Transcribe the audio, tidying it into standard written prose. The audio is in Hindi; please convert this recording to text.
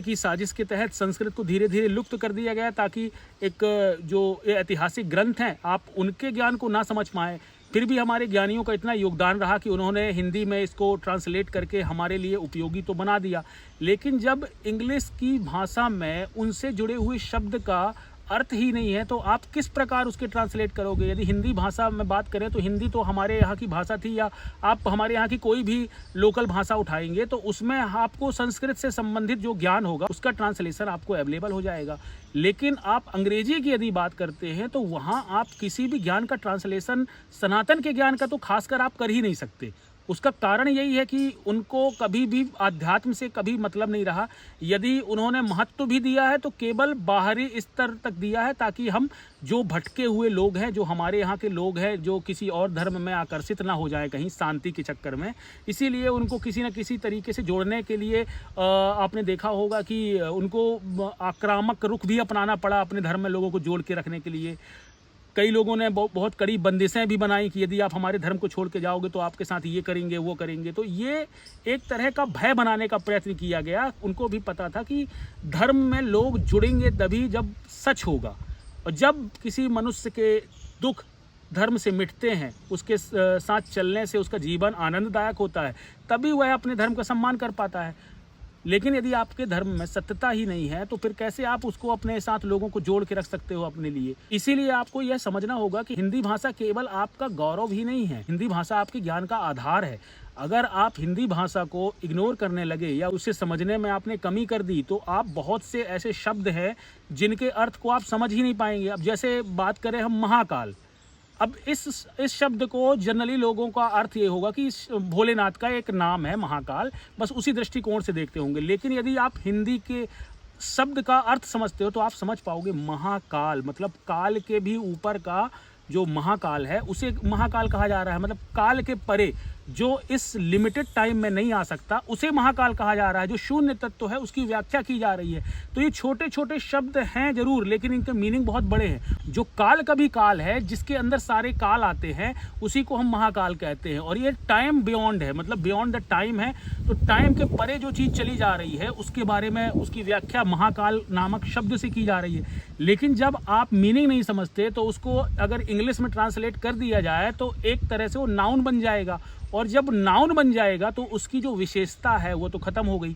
की साजिश के तहत संस्कृत को धीरे धीरे लुप्त कर दिया गया ताकि एक जो ऐतिहासिक ग्रंथ हैं आप उनके ज्ञान को ना समझ पाएँ। फिर भी हमारे ज्ञानियों का इतना योगदान रहा कि उन्होंने हिंदी में इसको ट्रांसलेट करके हमारे लिए उपयोगी तो बना दिया। लेकिन जब इंग्लिश की भाषा में उनसे जुड़े हुए शब्द का अर्थ ही नहीं है तो आप किस प्रकार उसके ट्रांसलेट करोगे। यदि हिंदी भाषा में बात करें तो हिंदी तो हमारे यहाँ की भाषा थी, या आप हमारे यहाँ की कोई भी लोकल भाषा उठाएंगे तो उसमें आपको संस्कृत से संबंधित जो ज्ञान होगा उसका ट्रांसलेशन आपको अवेलेबल हो जाएगा। लेकिन आप अंग्रेजी की यदि बात करते हैं तो वहाँ आप किसी भी ज्ञान का ट्रांसलेशन, सनातन के ज्ञान का तो खासकर आप कर ही नहीं सकते। उसका कारण यही है कि उनको कभी भी आध्यात्म से कभी मतलब नहीं रहा। यदि उन्होंने महत्व भी दिया है तो केवल बाहरी स्तर तक दिया है ताकि हम जो भटके हुए लोग हैं, जो हमारे यहाँ के लोग हैं, जो किसी और धर्म में आकर्षित ना हो जाए कहीं शांति के चक्कर में, इसीलिए उनको किसी न किसी तरीके से जोड़ने के लिए आपने देखा होगा कि उनको आक्रामक रुख भी अपनाना पड़ा अपने धर्म में लोगों को जोड़ के रखने के लिए। कई लोगों ने बहुत कड़ी बंदिशें भी बनाई कि यदि आप हमारे धर्म को छोड़ के जाओगे तो आपके साथ ये करेंगे वो करेंगे। तो ये एक तरह का भय बनाने का प्रयत्न किया गया। उनको भी पता था कि धर्म में लोग जुड़ेंगे तभी जब सच होगा, और जब किसी मनुष्य के दुख धर्म से मिटते हैं, उसके साथ चलने से उसका जीवन आनंददायक होता है, तभी वह अपने धर्म का सम्मान कर पाता है। लेकिन यदि आपके धर्म में सत्यता ही नहीं है तो फिर कैसे आप उसको अपने साथ लोगों को जोड़ के रख सकते हो अपने लिए। इसीलिए आपको यह समझना होगा कि हिंदी भाषा केवल आपका गौरव ही नहीं है, हिंदी भाषा आपके ज्ञान का आधार है। अगर आप हिंदी भाषा को इग्नोर करने लगे या उसे समझने में आपने कमी कर दी तो आप बहुत से ऐसे शब्द हैं जिनके अर्थ को आप समझ ही नहीं पाएंगे। अब जैसे बात करें हम महाकाल, अब इस शब्द को जनरली लोगों का अर्थ ये होगा कि भोलेनाथ का एक नाम है महाकाल, बस उसी दृष्टिकोण से देखते होंगे। लेकिन यदि आप हिंदी के शब्द का अर्थ समझते हो तो आप समझ पाओगे महाकाल मतलब काल के भी ऊपर का जो महाकाल है उसे महाकाल कहा जा रहा है। मतलब काल के परे जो इस लिमिटेड टाइम में नहीं आ सकता उसे महाकाल कहा जा रहा है। जो शून्य तत्व है उसकी व्याख्या की जा रही है। तो ये छोटे छोटे शब्द हैं जरूर, लेकिन इनके मीनिंग बहुत बड़े हैं। जो काल का भी काल है, जिसके अंदर सारे काल आते हैं, उसी को हम महाकाल कहते हैं। और ये टाइम बियॉन्ड है, मतलब बियॉन्ड द टाइम है। तो टाइम के परे जो चीज़ चली जा रही है उसके बारे में उसकी व्याख्या महाकाल नामक शब्द से की जा रही है। लेकिन जब आप मीनिंग नहीं समझते तो उसको अगर इंग्लिश में ट्रांसलेट कर दिया जाए तो एक तरह से वो नाउन बन जाएगा, और जब नाउन बन जाएगा तो उसकी जो विशेषता है वो तो खत्म हो गई।